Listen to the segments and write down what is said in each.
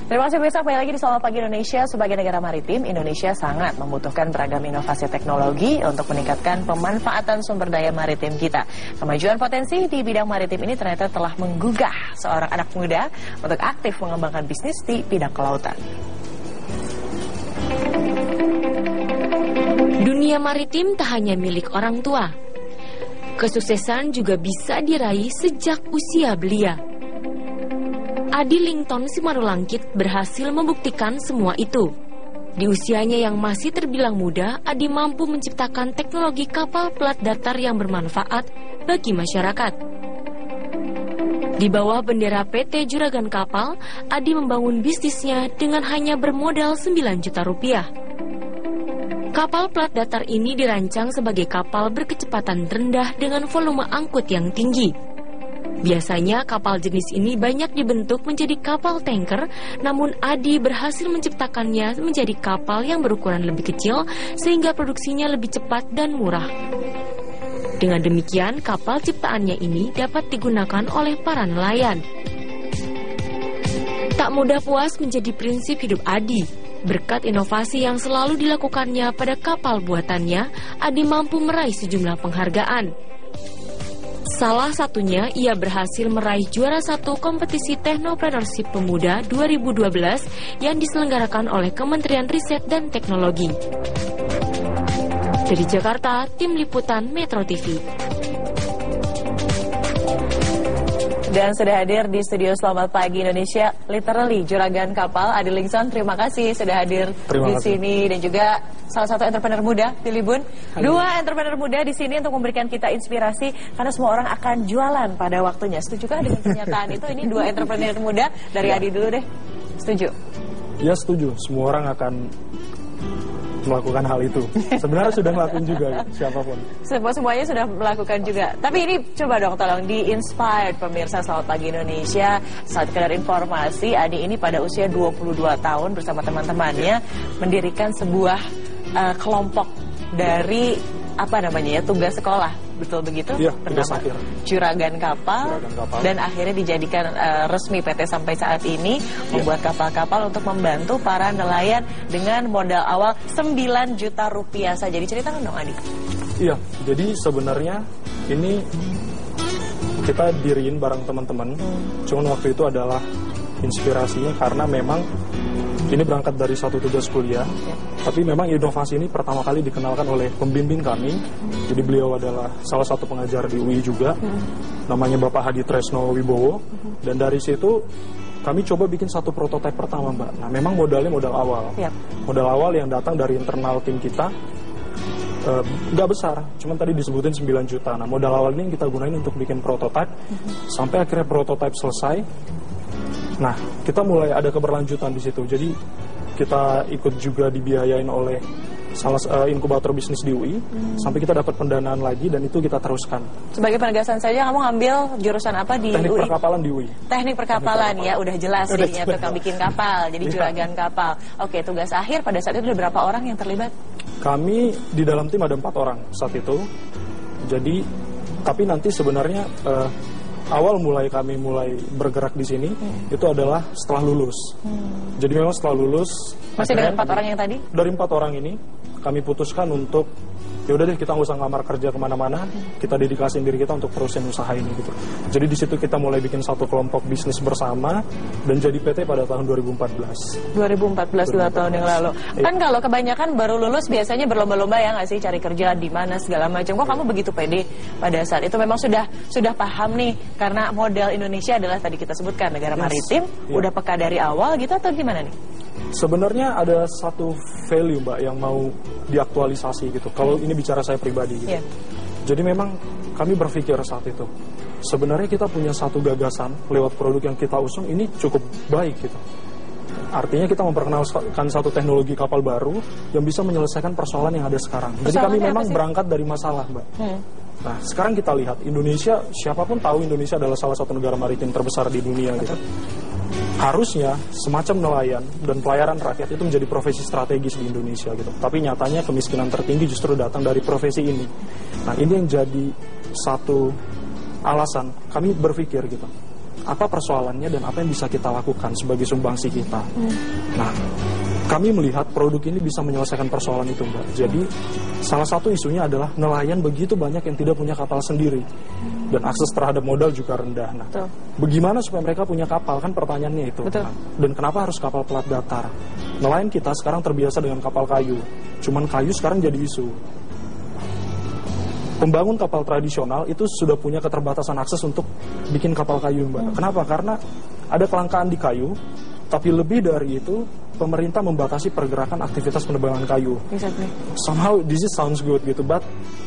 Terima kasih pemirsa, kembali lagi di Selamat Pagi Indonesia. Sebagai negara maritim, Indonesia sangat membutuhkan beragam inovasi teknologi untuk meningkatkan pemanfaatan sumber daya maritim kita. Kemajuan potensi di bidang maritim ini ternyata telah menggugah seorang anak muda untuk aktif mengembangkan bisnis di bidang kelautan. Dunia maritim tak hanya milik orang tua. Kesuksesan juga bisa diraih sejak usia belia. Adi Lington Simanulangkit berhasil membuktikan semua itu. Di usianya yang masih terbilang muda, Adi mampu menciptakan teknologi kapal plat datar yang bermanfaat bagi masyarakat. Di bawah bendera PT Juragan Kapal, Adi membangun bisnisnya dengan hanya bermodal 9 juta rupiah. Kapal plat datar ini dirancang sebagai kapal berkecepatan rendah dengan volume angkut yang tinggi. Biasanya kapal jenis ini banyak dibentuk menjadi kapal tanker, namun Adi berhasil menciptakannya menjadi kapal yang berukuran lebih kecil sehingga produksinya lebih cepat dan murah. Dengan demikian, kapal ciptaannya ini dapat digunakan oleh para nelayan. Tak mudah puas menjadi prinsip hidup Adi. Berkat inovasi yang selalu dilakukannya pada kapal buatannya, Adi mampu meraih sejumlah penghargaan. Salah satunya, ia berhasil meraih juara 1 kompetisi Technopreneurship Pemuda 2012 yang diselenggarakan oleh Kementerian Riset dan Teknologi. Dari Jakarta, Tim Liputan Metro TV. Dan sudah hadir di studio Selamat Pagi Indonesia, literally Juragan Kapal, Adi Lington. Terima kasih sudah hadir di sini, dan juga salah satu entrepreneur muda, Pilih Bun. Dua entrepreneur muda di sini untuk memberikan kita inspirasi, karena semua orang akan jualan pada waktunya. Setujukah dengan pernyataan itu? Ini dua entrepreneur muda, dari Adi dulu deh. Setuju? Ya setuju, semua orang akan melakukan hal itu. Sebenarnya sudah melakukan juga, siapapun. Semuanya sudah melakukan juga. Tapi ini coba dong tolong di-inspired pemirsa Selamat Pagi Indonesia. Saat sekedar informasi, Adi ini pada usia 22 tahun bersama teman-temannya mendirikan sebuah kelompok dari tugas sekolah. Betul begitu? Iya, bernama Juragan Kapal, dan akhirnya dijadikan resmi PT sampai saat ini, membuat kapal-kapal untuk membantu para nelayan dengan modal awal 9 juta rupiah saja. Diceritakan dong, Adi. Iya, jadi sebenarnya ini kita diriin bareng teman-teman. Cuman waktu itu adalah inspirasinya karena memang ini berangkat dari satu tugas kuliah, tapi memang inovasi ini pertama kali dikenalkan oleh pembimbing kami. Jadi beliau adalah salah satu pengajar di UI juga, namanya Bapak Hadi Tresno Wibowo. Dan dari situ kami coba bikin satu prototipe pertama, Mbak. Nah, memang modalnya modal awal. Modal awal yang datang dari internal tim kita, nggak besar, cuman tadi disebutin 9 juta. Nah, modal awal ini kita gunain untuk bikin prototipe, sampai akhirnya prototipe selesai. Nah, kita mulai ada keberlanjutan di situ. Jadi kita ikut juga dibiayain oleh salah inkubator bisnis di UI, sampai kita dapat pendanaan lagi, dan itu kita teruskan. Sebagai penegasan saja, kamu ngambil jurusan apa di Teknik UI? Perkapalan di UI. Teknik perkapalan, ya udah jelas jadinya tukang bikin kapal, jadi Juragan Kapal. Oke, tugas akhir pada saat itu ada berapa orang yang terlibat? Kami di dalam tim ada 4 orang saat itu. Jadi, tapi nanti sebenarnya awal kami mulai bergerak di sini itu adalah setelah lulus. Jadi memang setelah lulus masih dengan 4 orang yang tadi? Dari 4 orang ini kami putuskan untuk ya udah deh, kita nggak usah ngelamar kerja kemana-mana, kita dedikasiin diri kita untuk terusin usaha ini gitu. Jadi di situ kita mulai bikin satu kelompok bisnis bersama dan jadi PT pada tahun 2014. 2 tahun yang lalu. Kan kalau kebanyakan baru lulus biasanya berlomba-lomba ya nggak sih, cari kerja di mana segala macam. Kok kamu begitu pede pada saat itu? Memang sudah paham nih, karena modal Indonesia adalah tadi kita sebutkan negara maritim, udah peka dari awal gitu, atau gimana nih? Sebenarnya ada satu value, Mbak, yang mau diaktualisasi gitu. Kalau ini bicara saya pribadi gitu. Jadi memang kami berpikir saat itu, sebenarnya kita punya satu gagasan lewat produk yang kita usung ini cukup baik gitu. Artinya kita memperkenalkan satu teknologi kapal baru yang bisa menyelesaikan persoalan yang ada sekarang. Jadi kami memang berangkat dari masalah, Mbak. Nah, sekarang kita lihat Indonesia, siapapun tahu Indonesia adalah salah satu negara maritim terbesar di dunia gitu. Harusnya semacam nelayan dan pelayaran rakyat itu menjadi profesi strategis di Indonesia gitu. Tapi nyatanya kemiskinan tertinggi justru datang dari profesi ini. Nah, ini yang jadi satu alasan kami berpikir gitu. apa persoalannya dan apa yang bisa kita lakukan sebagai sumbangsi kita. Nah, kami melihat produk ini bisa menyelesaikan persoalan itu, Mbak. Jadi salah satu isunya adalah nelayan begitu banyak yang tidak punya kapal sendiri dan akses terhadap modal juga rendah. Nah, bagaimana supaya mereka punya kapal, kan pertanyaannya itu. Nah, dan kenapa harus kapal pelat datar? Nelayan kita sekarang terbiasa dengan kapal kayu. Cuman kayu sekarang jadi isu. Pembangun kapal tradisional itu sudah punya keterbatasan akses untuk bikin kapal kayu, Mbak. Kenapa? Karena ada kelangkaan di kayu, tapi lebih dari itu pemerintah membatasi pergerakan aktivitas penebangan kayu. Exactly. Somehow this sounds good gitu,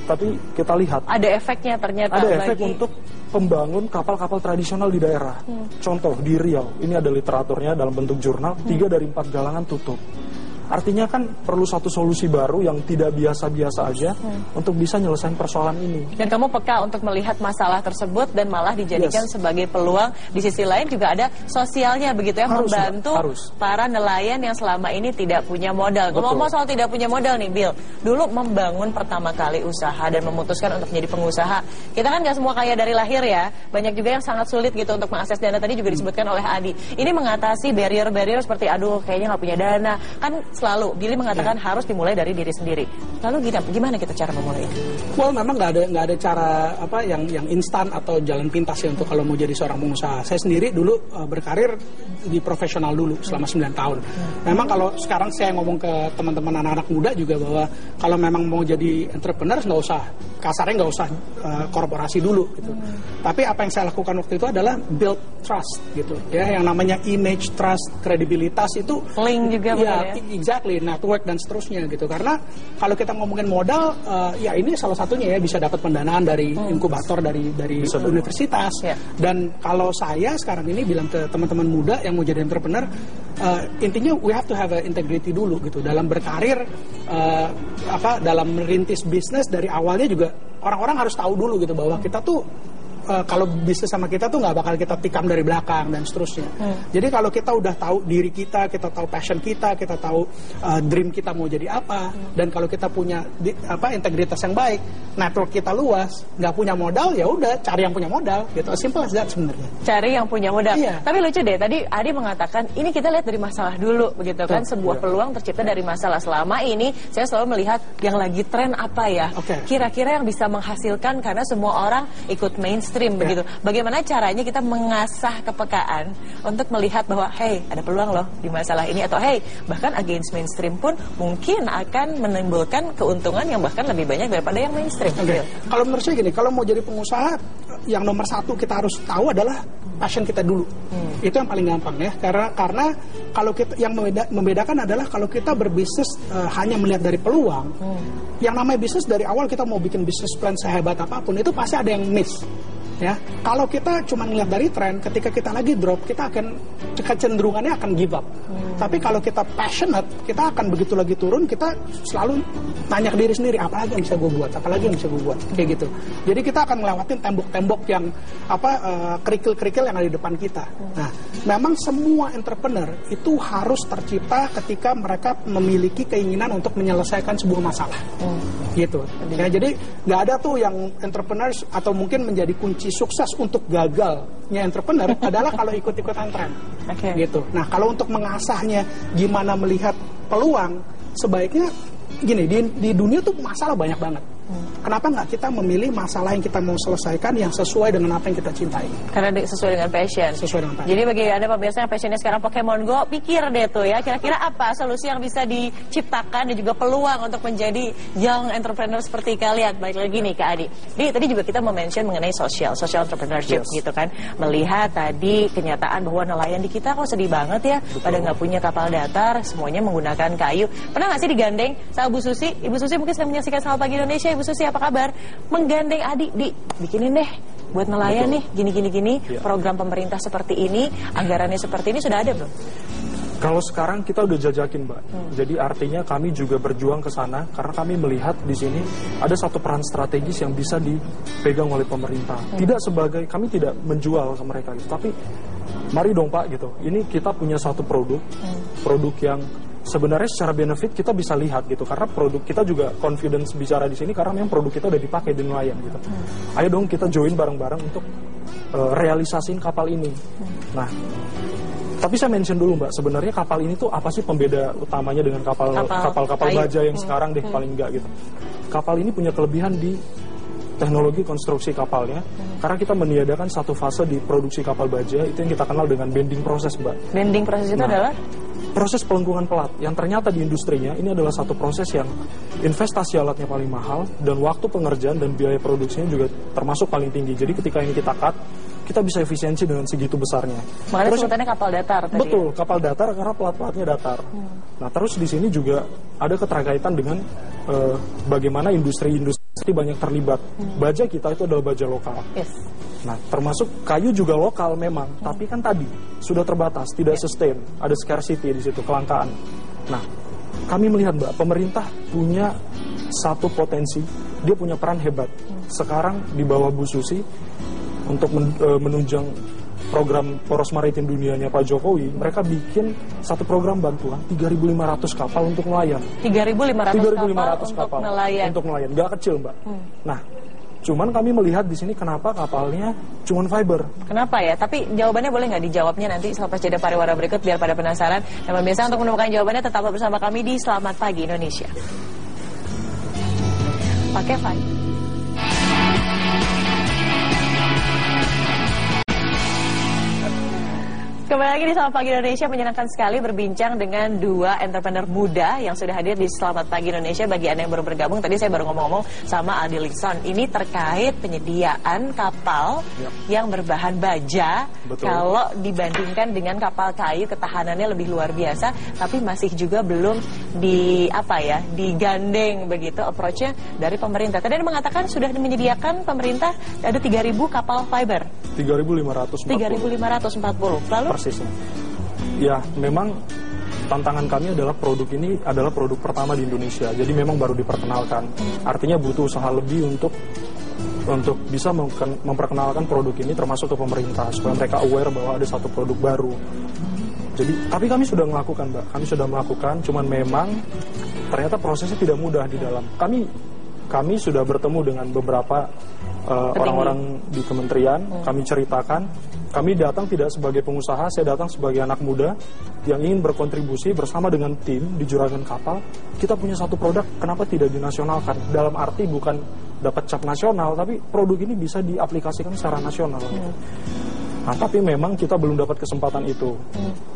tapi kita lihat ada efeknya ternyata. Ada efek untuk pembangun kapal-kapal tradisional di daerah. Contoh di Riau, ini ada literaturnya dalam bentuk jurnal, 3 dari 4 galangan tutup. Artinya kan perlu satu solusi baru yang tidak biasa-biasa aja untuk bisa nyelesain persoalan ini. Dan kamu peka untuk melihat masalah tersebut dan malah dijadikan sebagai peluang. Di sisi lain juga ada sosialnya begitu ya, membantu para nelayan yang selama ini tidak punya modal. Ngomong soal tidak punya modal nih, Bill. Dulu membangun pertama kali usaha dan memutuskan untuk menjadi pengusaha. Kita kan nggak semua kaya dari lahir ya. Banyak juga yang sangat sulit gitu untuk mengakses dana. Tadi juga disebutkan oleh Adi. Ini mengatasi barrier-barrier seperti aduh kayaknya nggak punya dana. Kan selalu Billy mengatakan harus dimulai dari diri sendiri. Lalu gimana kita cara memulai itu? Well, memang nggak ada cara apa yang instan atau jalan pintas ya untuk kalau mau jadi seorang pengusaha. Saya sendiri dulu berkarir di profesional dulu selama 9 tahun. Memang kalau sekarang saya ngomong ke teman-teman anak-anak muda juga bahwa kalau memang mau jadi entrepreneur nggak usah kasarnya nggak usah korporasi dulu gitu. Tapi apa yang saya lakukan waktu itu adalah build trust gitu ya, yang namanya image, trust, kredibilitas itu link juga ya, exactly, network dan seterusnya gitu. Karena kalau kita ngomongin modal ya ini salah satunya ya, bisa dapat pendanaan dari inkubator dari universitas. Dan kalau saya sekarang ini bilang ke teman-teman muda yang mau jadi entrepreneur, intinya we have to have a integrity dulu gitu dalam berkarir, dalam merintis bisnis. Dari awalnya juga orang-orang harus tahu dulu gitu bahwa kita tuh kalau bisnis sama kita tuh nggak bakal kita tikam dari belakang dan seterusnya. Jadi kalau kita udah tahu diri kita tahu passion kita tahu dream kita mau jadi apa, dan kalau kita punya integritas yang baik, network kita luas, nggak punya modal ya udah cari yang punya modal gitu. Simple as that sebenarnya. Cari yang punya modal. Tapi lucu deh, tadi Adi mengatakan ini kita lihat dari masalah dulu begitu kan, sebuah peluang tercipta dari masalah. Selama ini saya selalu melihat yang lagi tren apa ya, kira-kira yang bisa menghasilkan karena semua orang ikut mainstream begitu. Bagaimana caranya kita mengasah kepekaan untuk melihat bahwa hey, ada peluang loh di masalah ini, atau hey, bahkan against mainstream pun mungkin akan menimbulkan keuntungan yang bahkan lebih banyak daripada yang mainstream. Kalau menurut saya gini, kalau mau jadi pengusaha yang nomor satu kita harus tahu adalah passion kita dulu. Itu yang paling gampang ya, karena kalau kita yang membedakan adalah kalau kita berbisnis hanya melihat dari peluang. Yang namanya bisnis dari awal kita mau bikin bisnis plan sehebat apapun itu pasti ada yang miss. Ya, kalau kita cuma ngeliat dari tren, ketika kita lagi drop, kita akan kecenderungannya akan give up. Tapi kalau kita passionate, kita akan begitu lagi turun, kita selalu tanya ke diri sendiri, apa lagi yang bisa gue buat, kayak gitu. Jadi kita akan ngelewatin tembok-tembok yang kerikil-kerikil yang ada di depan kita. Nah, memang semua entrepreneur itu harus tercipta ketika mereka memiliki keinginan untuk menyelesaikan sebuah masalah. Gitu. Ya, jadi nggak ada tuh yang entrepreneurs atau mungkin menjadi kunci sukses untuk gagalnya entrepreneur adalah kalau ikut-ikutan tren. Gitu. Nah, kalau untuk mengasahnya gimana melihat peluang, sebaiknya gini, di dunia tuh masalah banyak banget. Kenapa nggak kita memilih masalah yang kita mau selesaikan yang sesuai dengan apa yang kita cintai? Karena sesuai dengan passion. Jadi bagi Anda pemirsa yang passionnya sekarang Pokemon Go, pikir deh tuh ya, kira-kira apa solusi yang bisa diciptakan dan juga peluang untuk menjadi young entrepreneur seperti kalian. Balik lagi nih ke Adi. Jadi tadi juga kita mention mengenai social entrepreneurship gitu kan. Melihat tadi kenyataan bahwa nelayan di kita kok sedih banget ya, pada nggak punya kapal datar, semuanya menggunakan kayu. Pernah nggak sih digandeng sama Bu Susi? Ibu Susi mungkin sedang menyaksikan Selamat Pagi Indonesia. Ibu Susi apa kabar? Menggandeng Adi, bikinin deh buat nelayan nih gini. Program pemerintah seperti ini, anggarannya seperti ini sudah ada belum? Kalau sekarang kita udah jajakin, Mbak. Jadi artinya kami juga berjuang ke sana karena kami melihat di sini ada satu peran strategis yang bisa dipegang oleh pemerintah. Kami tidak menjual ke mereka gitu, tapi mari dong Pak gitu. Ini kita punya satu produk yang sebenarnya secara benefit kita bisa lihat gitu, karena produk kita juga confidence bicara di sini karena memang produk kita udah dipakai di nelayan gitu. Ayo dong kita join bareng-bareng untuk realisasiin kapal ini. Nah, tapi saya mention dulu Mbak, sebenarnya kapal ini tuh apa sih pembeda utamanya dengan kapal-kapal baja yang sekarang deh paling enggak gitu. Kapal ini punya kelebihan di teknologi konstruksi kapalnya, karena kita meniadakan satu fase di produksi kapal baja, itu yang kita kenal dengan bending proses, Mbak. Bending proses itu adalah? Proses pelengkungan pelat, yang ternyata di industrinya ini adalah satu proses yang investasi alatnya paling mahal, dan waktu pengerjaan dan biaya produksinya juga termasuk paling tinggi. Jadi ketika ini kita cut, kita bisa efisiensi dengan segitu besarnya. Makanya sebutannya kapal datar tadi. Betul, kapal datar karena pelat-pelatnya datar. Nah, terus di sini juga ada keterkaitan dengan bagaimana industri banyak terlibat. Baja kita itu adalah baja lokal. Yes. Nah, termasuk kayu juga lokal memang, tapi kan tadi sudah terbatas, tidak sustain, ada scarcity di situ, kelangkaan. Nah, kami melihat Mbak, pemerintah punya satu potensi, dia punya peran hebat. Sekarang di bawah Bu Susi, untuk menunjang program poros maritim dunianya Pak Jokowi, mereka bikin satu program bantuan 3.500 kapal untuk nelayan. 3.500 kapal untuk nelayan, nggak kecil Mbak. Nah, cuman kami melihat di sini kenapa kapalnya cuman fiber. Kenapa ya? Tapi jawabannya boleh nggak dijawabnya nanti selepas jeda pariwara berikut biar pada penasaran. Dan pemirsa, untuk menemukan jawabannya tetaplah bersama kami di Selamat Pagi Indonesia. Pakai Fai. Kembali lagi di Selamat Pagi Indonesia, menyenangkan sekali berbincang dengan dua entrepreneur muda yang sudah hadir di Selamat Pagi Indonesia. Bagi Anda yang baru bergabung, tadi saya baru ngomong-ngomong sama Adi Lingson. Ini terkait penyediaan kapal yang berbahan baja. Betul. Kalau dibandingkan dengan kapal kayu, ketahanannya lebih luar biasa, tapi masih juga belum digandeng begitu approach-nya dari pemerintah. Tadi Anda mengatakan sudah menyediakan pemerintah ada 3.000 kapal fiber. 3.540. Lalu? Persisnya. Ya, memang tantangan kami adalah produk ini adalah produk pertama di Indonesia. Jadi memang baru diperkenalkan. Artinya butuh usaha lebih untuk bisa memperkenalkan produk ini termasuk ke pemerintah supaya mereka aware bahwa ada satu produk baru. Jadi, tapi kami sudah melakukan, Mbak. Kami sudah melakukan, cuman memang ternyata prosesnya tidak mudah di dalam. Kami sudah bertemu dengan beberapa orang-orang di kementerian, kami ceritakan, kami datang tidak sebagai pengusaha, saya datang sebagai anak muda yang ingin berkontribusi bersama dengan tim di Juragan Kapal. Kita punya satu produk, kenapa tidak dinasionalkan? Dalam arti bukan dapat cap nasional, tapi produk ini bisa diaplikasikan secara nasional. Nah, tapi memang kita belum dapat kesempatan itu.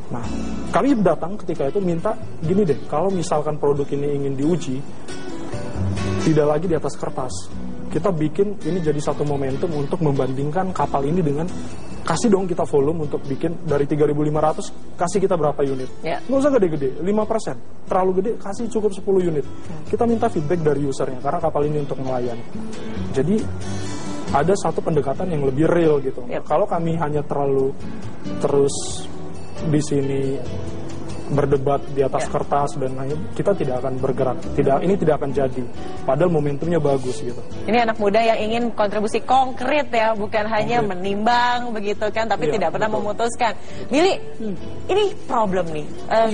Nah, kami datang ketika itu minta, gini deh, kalau misalkan produk ini ingin diuji, tidak lagi di atas kertas. Kita bikin ini jadi satu momentum untuk membandingkan kapal ini dengan, kasih dong kita volume untuk bikin dari 3.500, kasih kita berapa unit. Nggak usah gede-gede, 5%. Terlalu gede, kasih cukup 10 unit. Kita minta feedback dari usernya, karena kapal ini untuk nelayan. Jadi ada satu pendekatan yang lebih real gitu. Kalau kami hanya terus di sini berdebat di atas kertas dan lain, kita tidak akan bergerak. Ini tidak akan jadi. Padahal momentumnya bagus gitu. Ini anak muda yang ingin kontribusi konkret ya, bukan hanya menimbang begitu kan, tapi tidak pernah memutuskan. Mili, ini problem nih.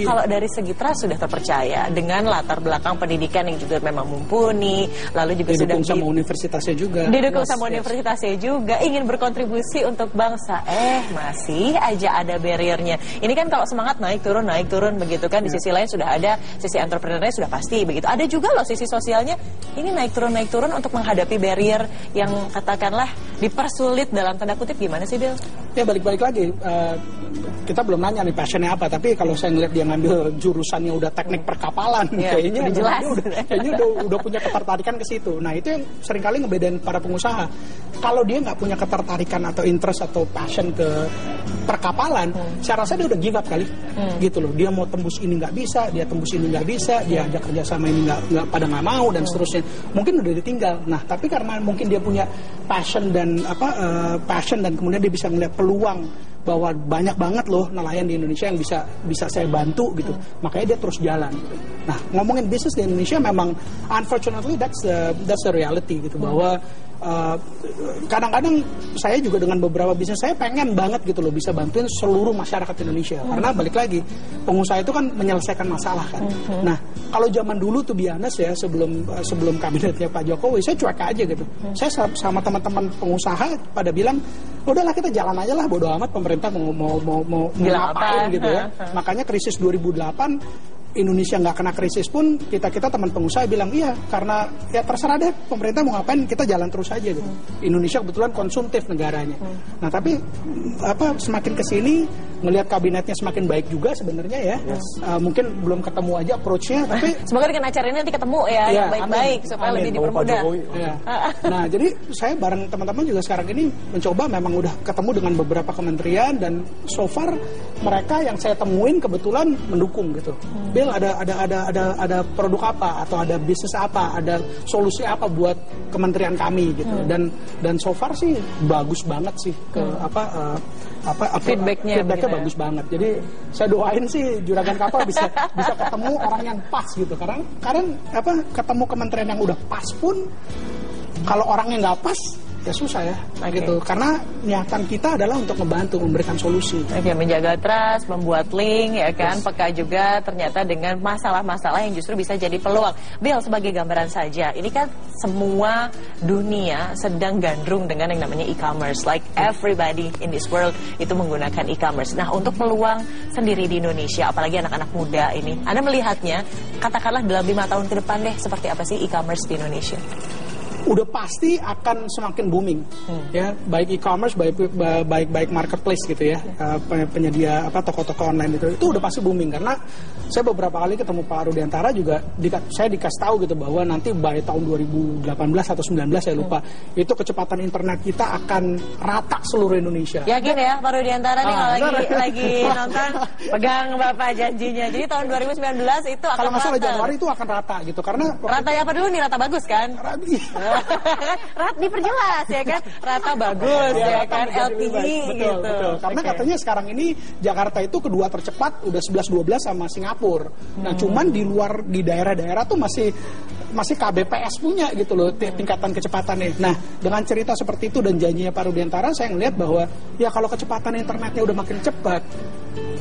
Kalau dari segi trust sudah terpercaya dengan latar belakang pendidikan yang juga memang mumpuni, lalu juga didukung sudah sama universitasnya juga. Didukung sama universitasnya juga, ingin berkontribusi untuk bangsa. Masih aja ada barriernya. Ini kan kalau semangat naik turun begitu kan, di sisi lain sudah ada sisi entrepreneurnya sudah pasti begitu. Ada juga loh sisi sosialnya, ini naik turun untuk menghadapi barrier yang katakanlah dipersulit dalam tanda kutip. Gimana sih, Bill? Ya balik-balik lagi, kita belum nanya nih passionnya apa, tapi kalau saya ngeliat dia ngambil jurusan yang udah teknik perkapalan, kayaknya udah jelas. Kayaknya udah punya ketertarikan ke situ. Nah, itu yang seringkali ngebedain para pengusaha. Kalau dia nggak punya ketertarikan atau interest atau passion ke perkapalan, saya rasa dia udah give up kali, gitu loh. Dia mau tembus ini nggak bisa, dia tembus ini nggak bisa, dia ajak kerjasama ini nggak mau dan seterusnya. Mungkin udah ditinggal. Nah, tapi karena mungkin dia punya passion dan kemudian dia bisa melihat peluang bahwa banyak banget loh nelayan di Indonesia yang bisa saya bantu gitu. Makanya dia terus jalan. Nah, ngomongin bisnis di Indonesia memang unfortunately that's the reality gitu, bahwa kadang-kadang saya juga dengan beberapa bisnis saya pengen banget gitu loh bisa bantuin seluruh masyarakat Indonesia, karena balik lagi pengusaha itu kan menyelesaikan masalah kan. Nah, kalau zaman dulu tuh biasa ya, sebelum kabinetnya Pak Jokowi, saya cuek aja gitu. Saya sama teman-teman pengusaha pada bilang, udahlah kita jalan aja lah, bodo amat pemerintah mau ngapain gitu ya. Makanya krisis 2008 Indonesia nggak kena krisis pun kita teman pengusaha bilang iya, karena ya terserah deh pemerintah mau ngapain, kita jalan terus aja gitu. Indonesia kebetulan konsumtif negaranya. Nah tapi semakin kesini ngelihat kabinetnya semakin baik juga sebenarnya ya. Mungkin belum ketemu aja approach-nya, tapi semoga dengan acara ini nanti ketemu ya yang baik-baik supaya lebih dipermudah. Ya. Nah jadi saya bareng teman-teman juga sekarang ini mencoba, memang udah ketemu dengan beberapa kementerian dan so far mereka yang saya temuin kebetulan mendukung gitu. Bill ada produk apa atau ada bisnis apa, ada solusi apa buat kementerian kami gitu. Dan so far sih bagus banget sih feedbacknya bagus banget. Jadi saya doain sih Juragan Kapal bisa ketemu orang yang pas gitu. Karena ketemu kementerian yang udah pas pun kalau orangnya nggak pas ya susah ya gitu. Karena niatan kita adalah untuk membantu memberikan solusi. Menjaga trust, membuat link ya kan, peka juga ternyata dengan masalah-masalah yang justru bisa jadi peluang. Bill, sebagai gambaran saja, ini kan semua dunia sedang gandrung dengan yang namanya e-commerce. Like everybody in this world itu menggunakan e-commerce. Nah, untuk peluang sendiri di Indonesia, apalagi anak-anak muda ini, Anda melihatnya katakanlah dalam 5 tahun ke depan deh, seperti apa sih e-commerce di Indonesia? Udah pasti akan semakin booming ya, baik e-commerce baik marketplace gitu ya, penyedia toko-toko online itu udah pasti booming. Karena saya beberapa kali ketemu Pak Rudiantara juga saya dikasih tahu gitu bahwa nanti by tahun 2018 atau 19 saya lupa, itu kecepatan internet kita akan rata seluruh Indonesia. Yakin ya Pak Rudiantara nih kalau lagi nonton, pegang Bapak janjinya. Jadi tahun 2019 itu akan kalau nggak salah Januari itu akan rata gitu. Karena rata apa dulu nih, rata bagus kan? Diperjelas ya kan, rata bagus ya kan, LTE gitu. Betul. Karena katanya sekarang ini Jakarta itu kedua tercepat, udah 11-12 sama Singapura. Nah cuman di daerah-daerah tuh masih KBPS punya gitu loh tingkatan kecepatannya. Nah dengan cerita seperti itu dan janjinya Pak Rudiantara, saya ngelihat bahwa ya kalau kecepatan internetnya udah makin cepat,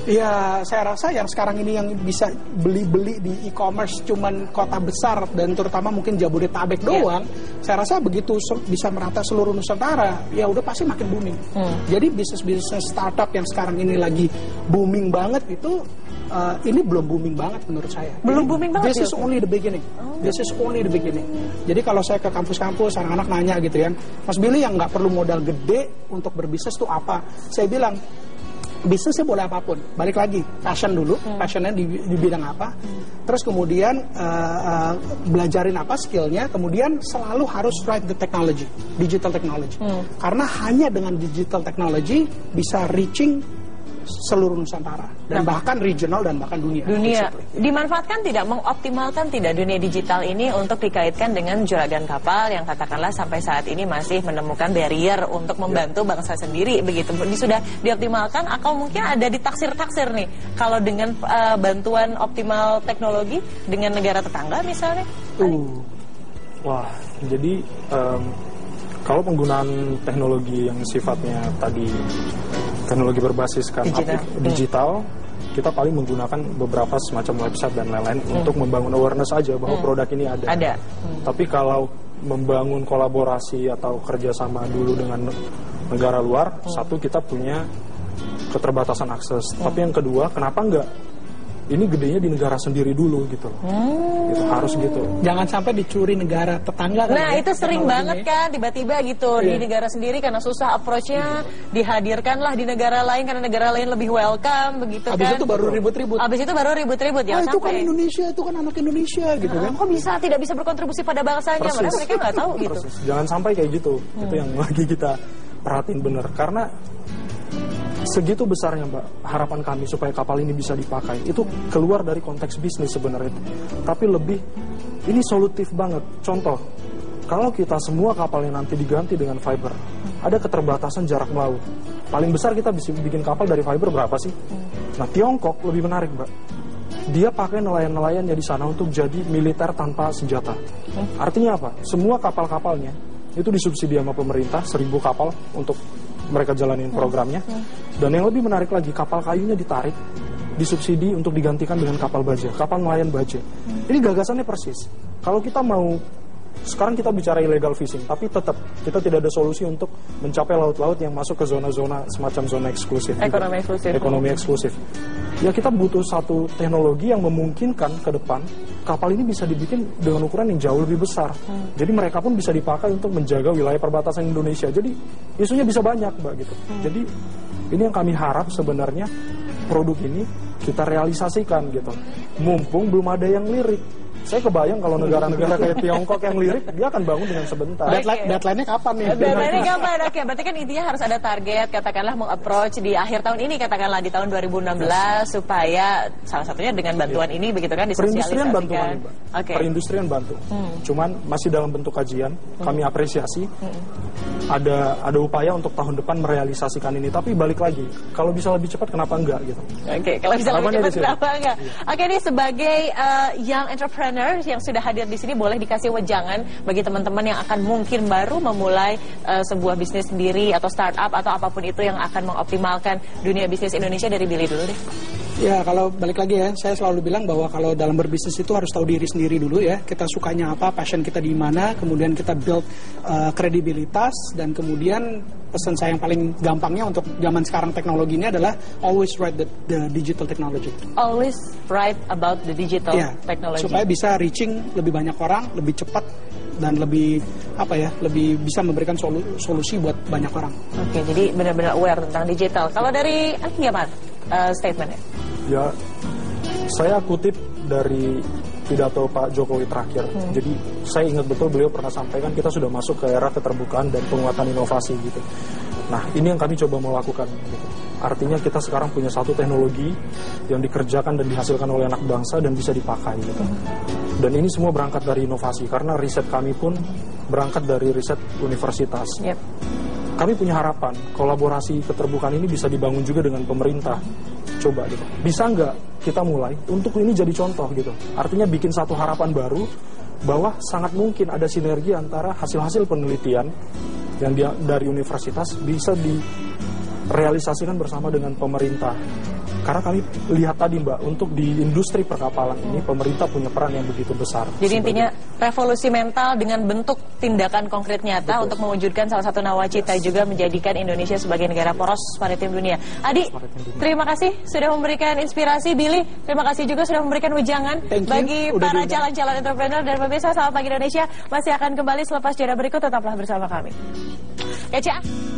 ya saya rasa yang sekarang ini yang bisa beli di e-commerce cuman kota besar dan terutama mungkin Jabodetabek doang, saya rasa begitu bisa merata seluruh Nusantara, ya udah pasti makin booming. Jadi bisnis startup yang sekarang ini lagi booming banget itu, ini belum booming banget menurut saya. Belum booming banget. This is only the beginning. This is only the beginning. Jadi kalau saya ke kampus-kampus, anak-anak nanya gitu ya, Mas Billy yang nggak perlu modal gede untuk berbisnis tuh apa? Saya bilang bisnisnya boleh apapun. Balik lagi, passion dulu, passionnya di bidang apa. Terus kemudian belajarin apa skillnya. Kemudian selalu harus ride the technology, digital technology. Karena hanya dengan digital technology bisa reaching seluruh Nusantara dan bahkan regional dan bahkan dunia. Dimanfaatkan tidak, mengoptimalkan tidak dunia digital ini untuk dikaitkan dengan juragan kapal yang katakanlah sampai saat ini masih menemukan barrier untuk membantu bangsa sendiri begitu. Ini sudah dioptimalkan atau mungkin ada ditaksir-taksir nih kalau dengan bantuan optimal teknologi dengan negara tetangga misalnya? Wah, jadi kalau penggunaan teknologi yang sifatnya tadi teknologi berbasiskan digital, kita paling menggunakan beberapa semacam website dan lain-lain untuk membangun awareness aja bahwa produk ini ada. Tapi kalau membangun kolaborasi atau kerjasama dulu dengan negara luar, satu kita punya keterbatasan akses. Tapi yang kedua, kenapa enggak ini gedenya di negara sendiri dulu gitu loh. Itu harus gitu. Jangan sampai dicuri negara tetangga. Nah itu sering banget kan tiba-tiba gitu di negara sendiri karena susah approach-nya, dihadirkanlah di negara lain karena negara lain lebih welcome begitu kan. Abis itu baru ribut-ribut. Ya itu kan Indonesia, itu kan anak Indonesia gitu kan. Kok bisa tidak bisa berkontribusi pada bangsanya? Padahal mereka nggak tahu gitu. Jangan sampai kayak gitu. Itu yang lagi kita perhatiin bener. Karena segitu besarnya Mbak harapan kami supaya kapal ini bisa dipakai, itu keluar dari konteks bisnis sebenarnya, tapi lebih ini solutif banget. Contoh, kalau kita semua kapalnya nanti diganti dengan fiber, ada keterbatasan jarak melaut. Paling besar kita bisa bikin kapal dari fiber berapa sih? Nah Tiongkok lebih menarik Mbak, dia pakai nelayan-nelayannya di sana untuk jadi militer tanpa senjata. Artinya apa? Semua kapal-kapalnya itu disubsidi sama pemerintah, 1.000 kapal untuk mereka jalanin programnya. Dan yang lebih menarik lagi, kapal kayunya ditarik, disubsidi untuk digantikan dengan kapal baja, kapal nelayan baja. Ini gagasannya persis. Kalau kita mau sekarang kita bicara illegal fishing, tapi tetap kita tidak ada solusi untuk mencapai laut-laut yang masuk ke zona-zona semacam zona eksklusif. Ekonomi eksklusif. Ya kita butuh satu teknologi yang memungkinkan ke depan kapal ini bisa dibikin dengan ukuran yang jauh lebih besar. Jadi mereka pun bisa dipakai untuk menjaga wilayah perbatasan Indonesia. Jadi isunya bisa banyak, Mbak, gitu. Jadi ini yang kami harap sebenarnya produk ini kita realisasikan gitu. Mumpung belum ada yang lirik. Saya kebayang kalau negara-negara kayak Tiongkok yang lirik, dia akan bangun dengan sebentar. Deadline-nya kapan nih? Deadline-nya kapan? Oke, berarti kan intinya harus ada target, katakanlah meng-approach di akhir tahun ini, katakanlah di tahun 2016, supaya salah satunya dengan bantuan ini, begitu kan, disosialisasikan. Perindustrian bantu kami, Mbak. Okay. Perindustrian bantu. Cuman masih dalam bentuk kajian, kami apresiasi. Ada upaya untuk tahun depan merealisasikan ini, tapi balik lagi, kalau bisa lebih cepat kenapa enggak gitu. Oke, kalau bisa lebih cepat kenapa enggak? Oke, ini sebagai young entrepreneur yang sudah hadir di sini, boleh dikasih wejangan bagi teman-teman yang akan mungkin baru memulai sebuah bisnis sendiri atau startup atau apapun itu yang akan mengoptimalkan dunia bisnis Indonesia. Dari Billy dulu deh. Ya, kalau balik lagi ya, saya selalu bilang bahwa kalau dalam berbisnis itu harus tahu diri sendiri dulu ya. Kita sukanya apa, passion kita di mana, kemudian kita build kredibilitas, dan kemudian pesan saya yang paling gampangnya untuk zaman sekarang teknologi ini adalah always write the digital technology. Always write about the digital technology. Supaya bisa reaching lebih banyak orang, lebih cepat, dan lebih lebih bisa memberikan solusi buat banyak orang. Oke, jadi benar-benar aware tentang digital. Kalau dari gimana statementnya? Ya, saya kutip dari pidato Pak Jokowi terakhir. Jadi saya ingat betul beliau pernah sampaikan kita sudah masuk ke era keterbukaan dan penguatan inovasi gitu. Nah, ini yang kami coba mau lakukan gitu. Artinya kita sekarang punya satu teknologi yang dikerjakan dan dihasilkan oleh anak bangsa dan bisa dipakai gitu. Dan ini semua berangkat dari inovasi, karena riset kami pun berangkat dari riset universitas. Kami punya harapan kolaborasi keterbukaan ini bisa dibangun juga dengan pemerintah. Coba gitu. Bisa nggak kita mulai untuk ini jadi contoh gitu. Artinya bikin satu harapan baru bahwa sangat mungkin ada sinergi antara hasil-hasil penelitian yang dari universitas bisa direalisasikan bersama dengan pemerintah. Karena kami lihat tadi, Mbak, untuk di industri perkapalan ini pemerintah punya peran yang begitu besar. Jadi intinya revolusi mental dengan bentuk tindakan konkret nyata untuk mewujudkan salah satu nawacita juga menjadikan Indonesia sebagai negara poros maritim dunia. Adi, terima kasih sudah memberikan inspirasi. Billy, terima kasih juga sudah memberikan wejangan bagi para calon-calon entrepreneur. Dan pemirsa, Selamat Pagi Indonesia masih akan kembali selepas jeda berikut. Tetaplah bersama kami. Kece.